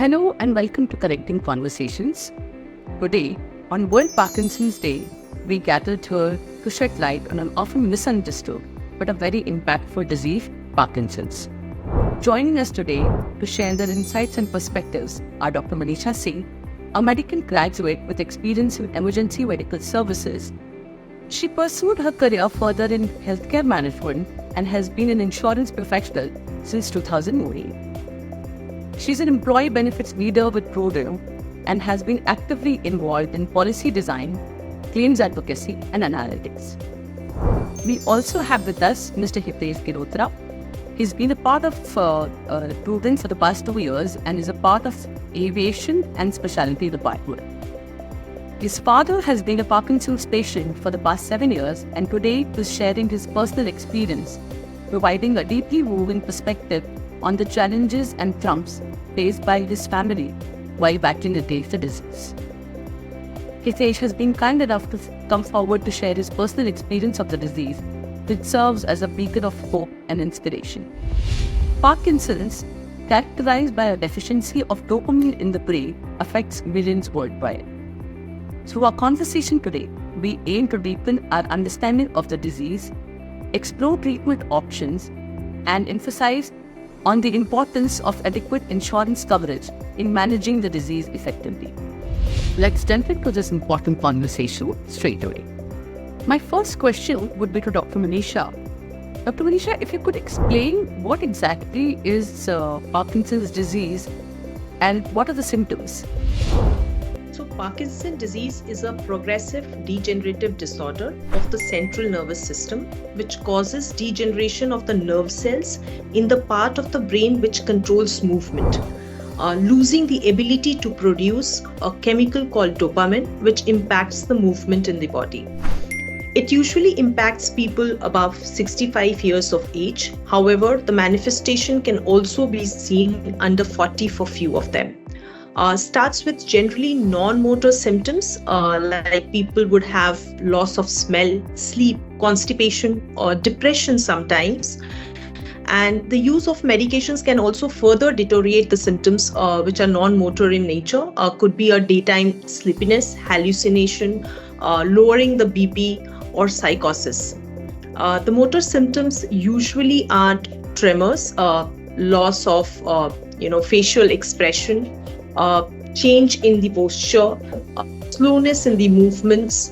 Hello and welcome to Connecting Conversations. Today, on World Parkinson's Day, we gathered here to shed light on an often misunderstood but a very impactful disease, Parkinson's. Joining us today to share their insights and perspectives are Dr. Manisha Singh, a medical graduate with experience in emergency medical services. She pursued her career further in healthcare management and has been an insurance professional since 2008. She's an employee benefits leader with Prudent and has been actively involved in policy design, claims advocacy, and analytics. We also have with us Mr. Hitesh Girotra. He's been a part of Prudent for the past 2 years and is a part of aviation and specialty department. His father has been a Parkinson's patient for the past 7 years and today is sharing his personal experience, providing a deeply woven perspective on the challenges and trumps faced by his family while battling against the disease. Hitesh has been kind enough to come forward to share his personal experience of the disease, which serves as a beacon of hope and inspiration. Parkinson's, characterized by a deficiency of dopamine in the brain, affects millions worldwide. Through our conversation today, we aim to deepen our understanding of the disease, explore treatment options, and emphasize on the importance of adequate insurance coverage in managing the disease effectively. Let's jump into this important conversation straight away. My first question would be to Dr. Manisha. Dr. Manisha, if you could explain what exactly is Parkinson's disease and what are the symptoms? So Parkinson's disease is a progressive degenerative disorder of the central nervous system which causes degeneration of the nerve cells in the part of the brain which controls movement, losing the ability to produce a chemical called dopamine which impacts the movement in the body. It usually impacts people above 65 years of age. However, the manifestation can also be seen under 40 for few of them. Starts with generally non-motor symptoms like people would have loss of smell, sleep, constipation or depression sometimes. And the use of medications can also further deteriorate the symptoms which are non-motor in nature. Could be a daytime sleepiness, hallucination, lowering the BP or psychosis. The motor symptoms usually are tremors, loss of facial expression, change in the posture, slowness in the movements.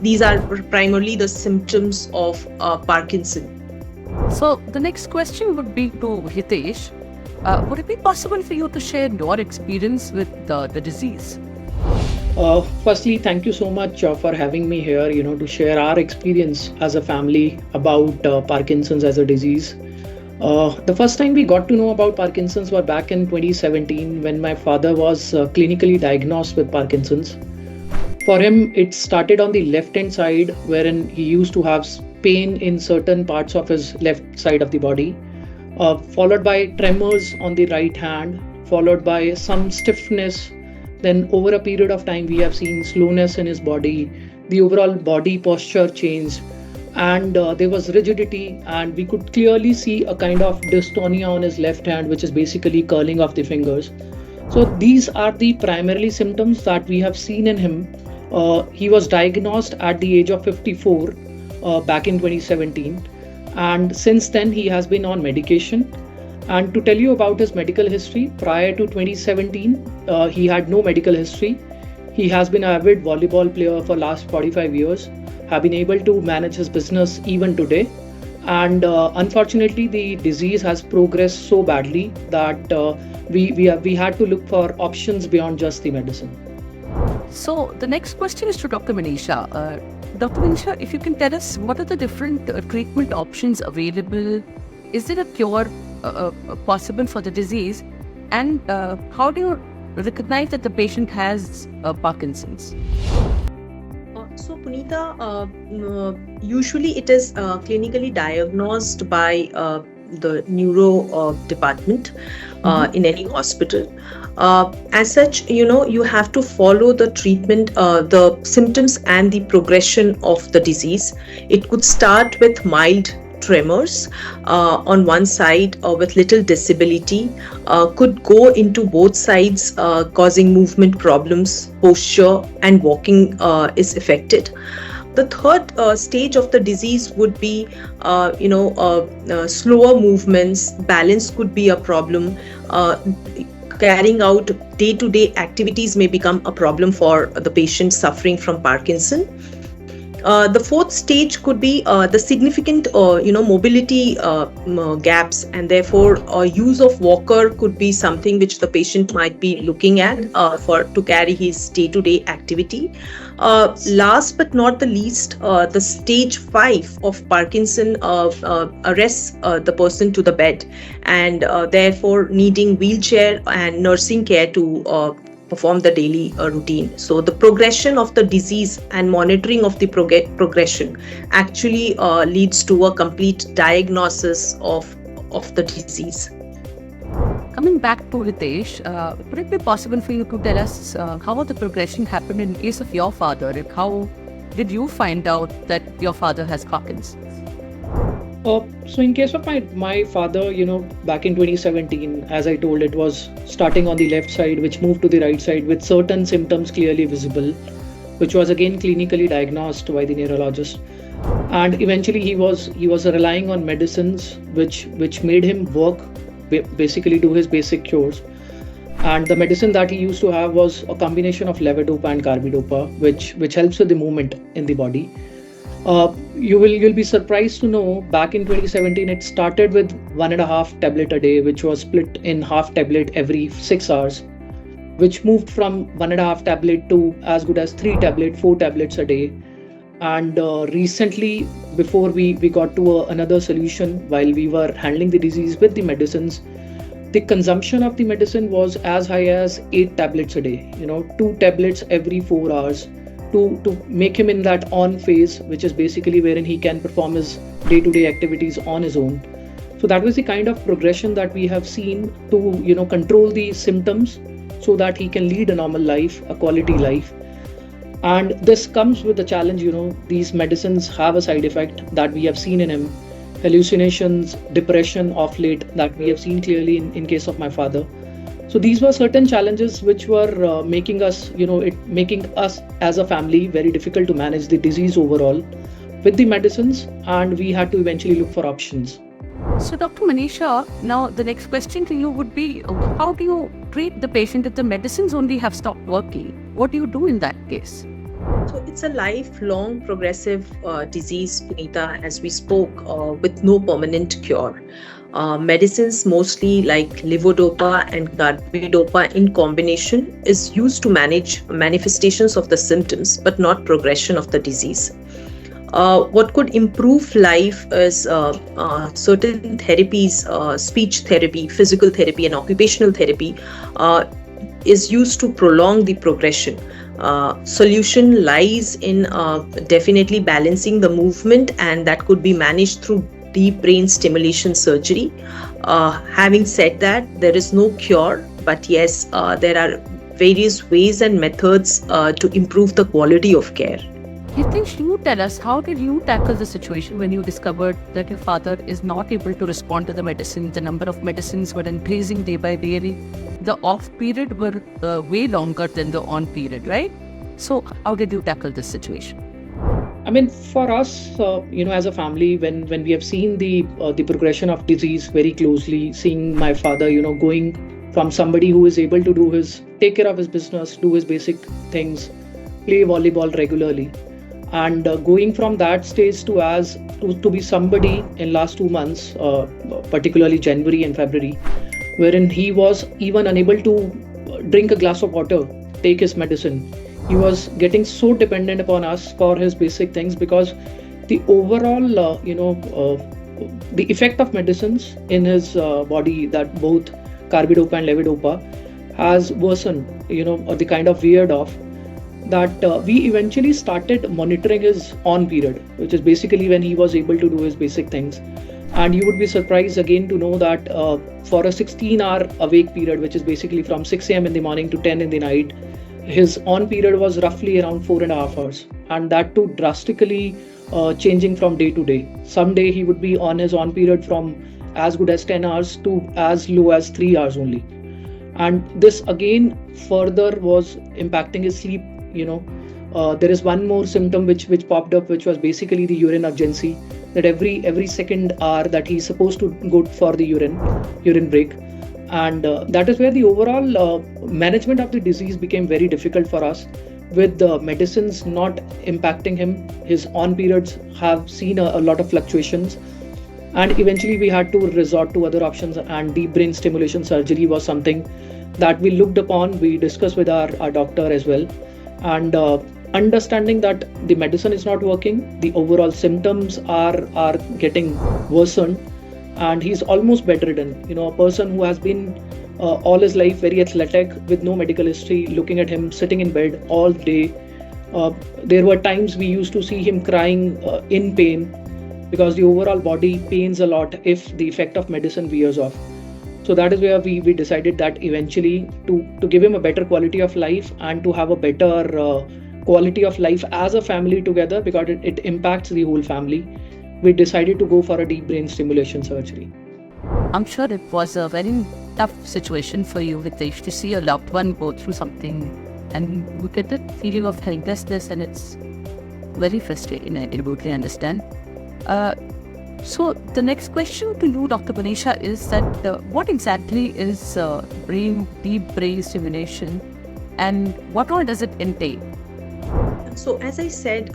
These are primarily the symptoms of Parkinson. So the next question would be to Hitesh. Would it be possible for you to share your experience with the disease? Firstly, thank you so much for having me here, to share our experience as a family about Parkinson's as a disease. The first time we got to know about Parkinson's was back in 2017 when my father was clinically diagnosed with Parkinson's. For him, it started on the left-hand side wherein he used to have pain in certain parts of his left side of the body, followed by tremors on the right hand, followed by some stiffness. Then over a period of time, we have seen slowness in his body, the overall body posture changed, and there was rigidity, and we could clearly see a kind of dystonia on his left hand, which is basically curling of the fingers. So these are the primarily symptoms that we have seen in him. He was diagnosed at the age of 54 back in 2017, and since then he has been on medication. And to tell you about his medical history, prior to 2017, he had no medical history. He has been an avid volleyball player for last 45 years, have been able to manage his business even today. And unfortunately, the disease has progressed so badly that we had to look for options beyond just the medicine. So the next question is to Dr. Manisha. Dr. Manisha, if you can tell us what are the different treatment options available? Is there a cure possible for the disease? And how do you recognize that the patient has Parkinson's? So Punita, usually it is clinically diagnosed by the neuro department in any hospital. As such, you have to follow the treatment, the symptoms and the progression of the disease. It could start with mild tremors on one side with little disability, could go into both sides, causing movement problems, posture, and walking is affected. The third stage of the disease would be, slower movements. Balance could be a problem. Carrying out day-to-day activities may become a problem for the patient suffering from Parkinson. The fourth stage could be the significant, mobility gaps, and therefore use of walker could be something which the patient might be looking at for to carry his day-to-day activity. Last but not the least, the stage 5 of Parkinson arrests the person to the bed, and therefore needing wheelchair and nursing care to perform the daily routine. So the progression of the disease and monitoring of the progression actually leads to a complete diagnosis of the disease. Coming back to Hitesh, would it be possible for you to tell us how the progression happened in case of your father? And how did you find out that your father has Parkinson's? So in case of my father, back in 2017, as I told, it was starting on the left side, which moved to the right side with certain symptoms clearly visible, which was again clinically diagnosed by the neurologist. And eventually he was relying on medicines which made him work, basically do his basic cures. And the medicine that he used to have was a combination of levodopa and carbidopa, which helps with the movement in the body. You'll be surprised to know, back in 2017 it started with 1.5 tablet a day, which was split in half tablet every 6 hours, which moved from 1.5 tablet to as good as 3 tablet, 4 tablets a day. And recently, before we got to another solution, while we were handling the disease with the medicines, the consumption of the medicine was as high as 8 tablets a day, 2 tablets every 4 hours, to make him in that on phase, which is basically wherein he can perform his day-to-day activities on his own. So that was the kind of progression that we have seen to control the symptoms so that he can lead a normal life, a quality life. And this comes with the challenge, these medicines have a side effect that we have seen in him: hallucinations, depression of late, that we have seen clearly in case of my father. So these were certain challenges which were making us as a family very difficult to manage the disease overall with the medicines, and we had to eventually look for options. So Dr. Manisha, now the next question to you would be, how do you treat the patient if the medicines only have stopped working? What do you do in that case? So it's a lifelong progressive disease, Punita, as we spoke, with no permanent cure. Medicines mostly like levodopa and carbidopa in combination is used to manage manifestations of the symptoms but not progression of the disease. What could improve life is certain therapies, speech therapy, physical therapy, and occupational therapy is used to prolong the progression. Solution lies in definitely balancing the movement, and that could be managed through deep brain stimulation surgery. Having said that, there is no cure, but yes, there are various ways and methods to improve the quality of care. Hitesh, you tell us, how did you tackle the situation when you discovered that your father is not able to respond to the medicine? The number of medicines were increasing day by day. The off period were way longer than the on period, right? So how did you tackle this situation? I mean, for us, as a family, when we have seen the progression of disease very closely, seeing my father, going from somebody who is able to take care of his business, do his basic things, play volleyball regularly, and going from that stage to be somebody in last 2 months, particularly January and February, wherein he was even unable to drink a glass of water, take his medicine. He was getting so dependent upon us for his basic things, because the overall, the effect of medicines in his body, that both carbidopa and levodopa, has worsened, the kind of weared off, that we eventually started monitoring his on period, which is basically when he was able to do his basic things. And you would be surprised again to know that for a 16-hour awake period, which is basically from 6 a.m. in the morning to 10 in the night, his on period was roughly around 4.5 hours, and that too drastically changing from day to day. Some day he would be on his on period from as good as 10 hours to as low as 3 hours only. And this again further was impacting his sleep. There is one more symptom which popped up, which was basically the urine urgency, that every second hour that he's supposed to go for the urine break. And that is where the overall management of the disease became very difficult for us, with the medicines not impacting him. His on periods have seen a lot of fluctuations, and eventually we had to resort to other options, and deep brain stimulation surgery was something that we looked upon. We discussed with our doctor as well, and understanding that the medicine is not working, the overall symptoms are getting worsened, and he's almost bedridden. A person who has been all his life very athletic with no medical history, looking at him sitting in bed all day. There were times we used to see him crying in pain, because the overall body pains a lot if the effect of medicine wears off. So that is where we decided that eventually to give him a better quality of life and to have a better quality of life as a family together, because it impacts the whole family, we decided to go for a deep brain stimulation surgery. I'm sure it was a very tough situation for you, Hitesh, to see your loved one go through something and you get that feeling of helplessness, and it's very frustrating. I totally understand. So the next question to you, Dr. Manisha, is that what exactly is deep brain stimulation, and what all does it entail? So as I said,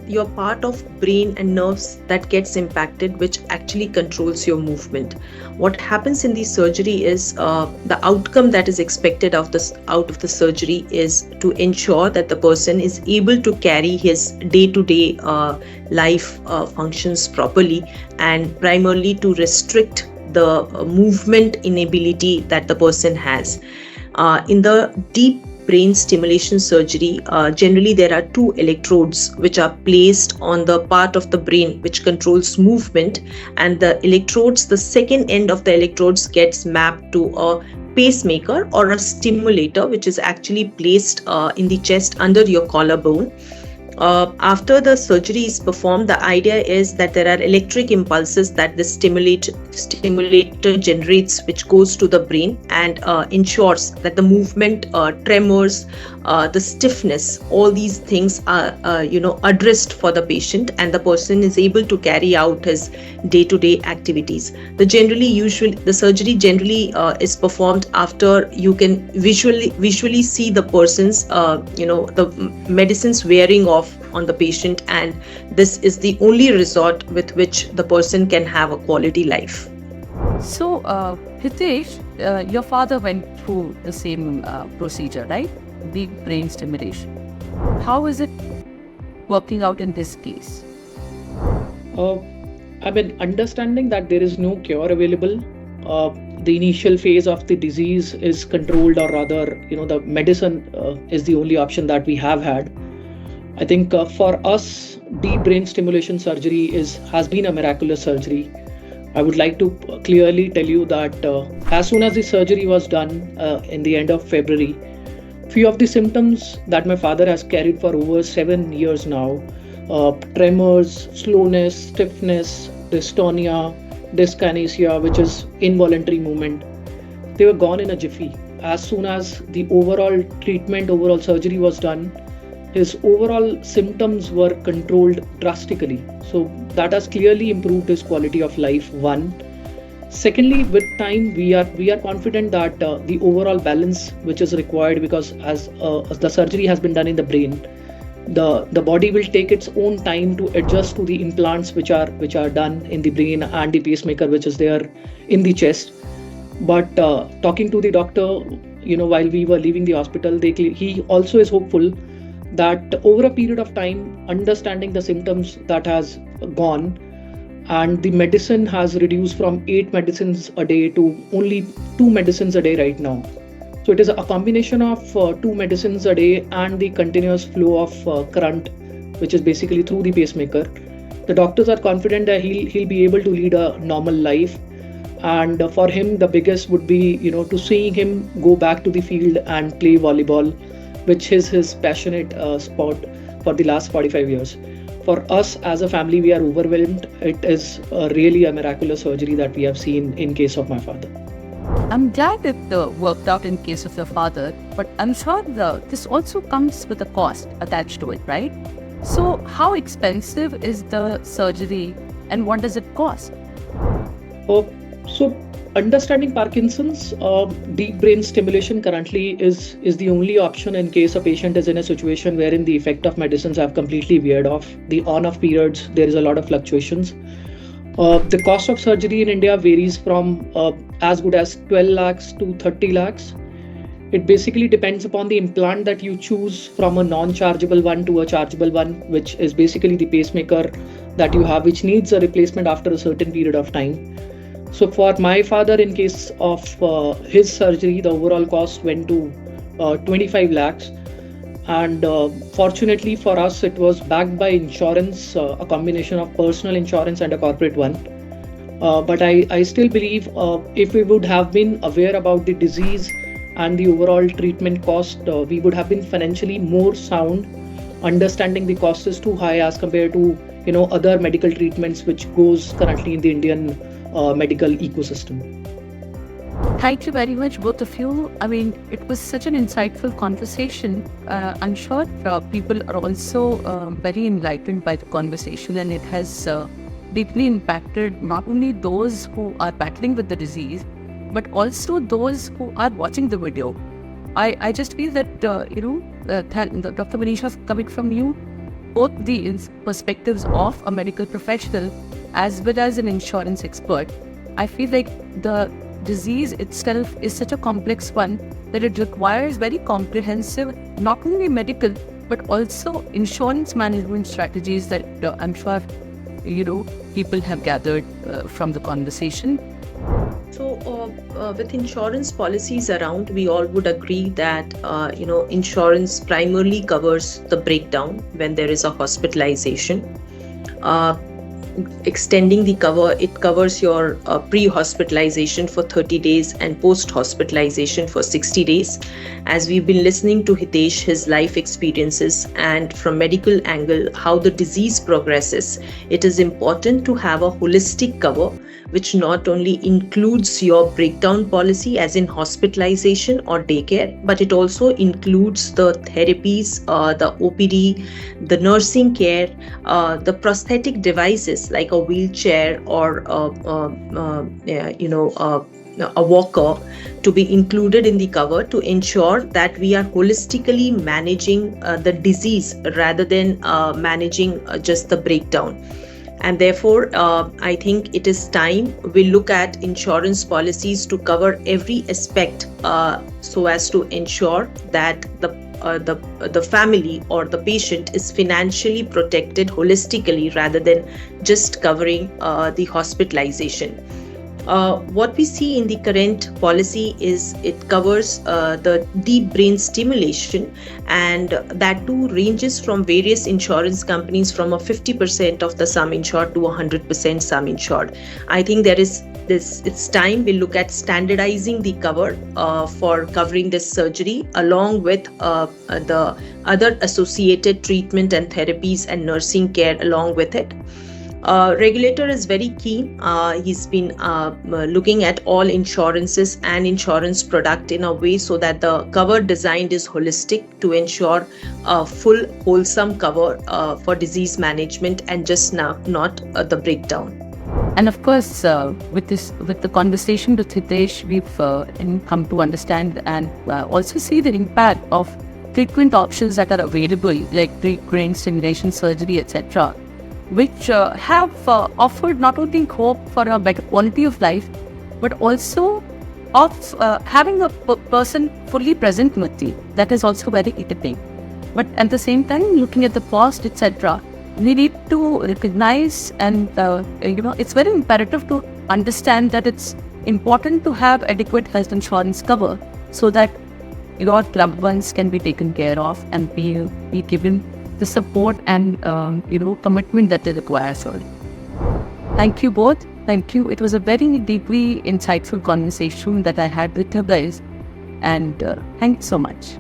you're part of brain and nerves that gets impacted, which actually controls your movement. What happens in the surgery is the outcome that is expected out of the surgery is to ensure that the person is able to carry his day-to-day life functions properly, and primarily to restrict the movement inability that the person has. In the deep brain stimulation surgery, generally there are two electrodes which are placed on the part of the brain which controls movement, and the second end of the electrodes gets mapped to a pacemaker or a stimulator, which is actually placed in the chest under your collarbone. After the surgery is performed, the idea is that there are electric impulses that the stimulator generates, which goes to the brain and ensures that the movement, tremors, the stiffness, all these things are addressed for the patient, and the person is able to carry out his day-to-day activities. The surgery generally is performed after you can visually see the person's the medicines wearing off on the patient, and this is the only resort with which the person can have a quality life. So, Hitesh, your father went through the same procedure, right? Deep brain stimulation. How is it working out in this case? Understanding that there is no cure available, the initial phase of the disease is controlled, or rather, the medicine is the only option that we have had. I think for us, deep brain stimulation surgery has been a miraculous surgery. I would like to clearly tell you that as soon as the surgery was done in the end of February, few of the symptoms that my father has carried for over 7 years now, tremors, slowness, stiffness, dystonia, dyskinesia, which is involuntary movement, they were gone in a jiffy. As soon as the overall surgery was done, his overall symptoms were controlled drastically. So that has clearly improved his quality of life, one. Secondly, with time, we are confident that the overall balance which is required, because as the surgery has been done in the brain, the body will take its own time to adjust to the implants which are done in the brain and the pacemaker which is there in the chest. But talking to the doctor, while we were leaving the hospital, he also is hopeful that over a period of time, understanding the symptoms that has gone, and the medicine has reduced from 8 medicines a day to only 2 medicines a day right now. So it is a combination of 2 medicines a day and the continuous flow of current, which is basically through the pacemaker. The doctors are confident that he'll be able to lead a normal life, and for him the biggest would be to seeing him go back to the field and play volleyball, which is his passionate sport for the last 45 years. For us as a family, we are overwhelmed. It is really a miraculous surgery that we have seen in case of my father. I'm glad it worked out in case of your father, but I'm sure this also comes with a cost attached to it, right? So how expensive is the surgery and what does it cost? So understanding Parkinson's, deep brain stimulation currently is the only option in case a patient is in a situation wherein the effect of medicines have completely veered off. The on-off periods, there is a lot of fluctuations. The cost of surgery in India varies from as good as 12 lakhs to 30 lakhs. It basically depends upon the implant that you choose, from a non-chargeable one to a chargeable one, which is basically the pacemaker that you have, which needs a replacement after a certain period of time. So for my father, in case of his surgery, the overall cost went to 25 lakhs. And fortunately for us, it was backed by insurance, a combination of personal insurance and a corporate one. But I still believe if we would have been aware about the disease and the overall treatment cost, we would have been financially more sound. Understanding the cost is too high as compared to other medical treatments which goes currently in the Indian medical ecosystem. Thank you very much, both of you. I mean, it was such an insightful conversation. I'm sure people are also very enlightened by the conversation, and it has deeply impacted not only those who are battling with the disease, but also those who are watching the video. I just feel that, Dr. Manisha, coming from you, both the perspectives of a medical professional as well as an insurance expert, I feel like the disease itself is such a complex one that it requires very comprehensive, not only medical, but also insurance management strategies that I'm sure, people have gathered from the conversation. So, with insurance policies around, we all would agree that, insurance primarily covers the breakdown when there is a hospitalization. Extending the cover, it covers your pre-hospitalization for 30 days and post-hospitalization for 60 days. As we've been listening to Hitesh, his life experiences, and from medical angle, how the disease progresses, it is important to have a holistic cover, which not only includes your breakdown policy as in hospitalization or daycare, but it also includes the therapies, the OPD, the nursing care, the prosthetic devices like a wheelchair or a walker to be included in the cover to ensure that we are holistically managing the disease rather than managing just the breakdown. And therefore, I think it is time we look at insurance policies to cover every aspect so as to ensure that the family or the patient is financially protected holistically rather than just covering the hospitalization. What we see in the current policy is it covers the deep brain stimulation, and that too ranges from various insurance companies from a 50% of the sum insured to 100% sum insured. I think it's time we look at standardizing the cover for covering this surgery along with the other associated treatment and therapies and nursing care along with it. Regulator is very keen. He's been looking at all insurances and insurance product in a way so that the cover designed is holistic to ensure a full wholesome cover for disease management and just not the breakdown. And of course, with the conversation with Hitesh, we've come to understand and also see the impact of treatment options that are available, like deep brain stimulation surgery, etc., which have offered not only hope for a better quality of life, but also of having a person fully present with you. That is also very irritating. But at the same time, looking at the cost, etc., we need to recognize and, it's very imperative to understand that it's important to have adequate health insurance cover so that your loved ones can be taken care of and be given the support and commitment that they require. Thank you both. Thank you. It was a very deeply insightful conversation that I had with you guys, and thanks so much.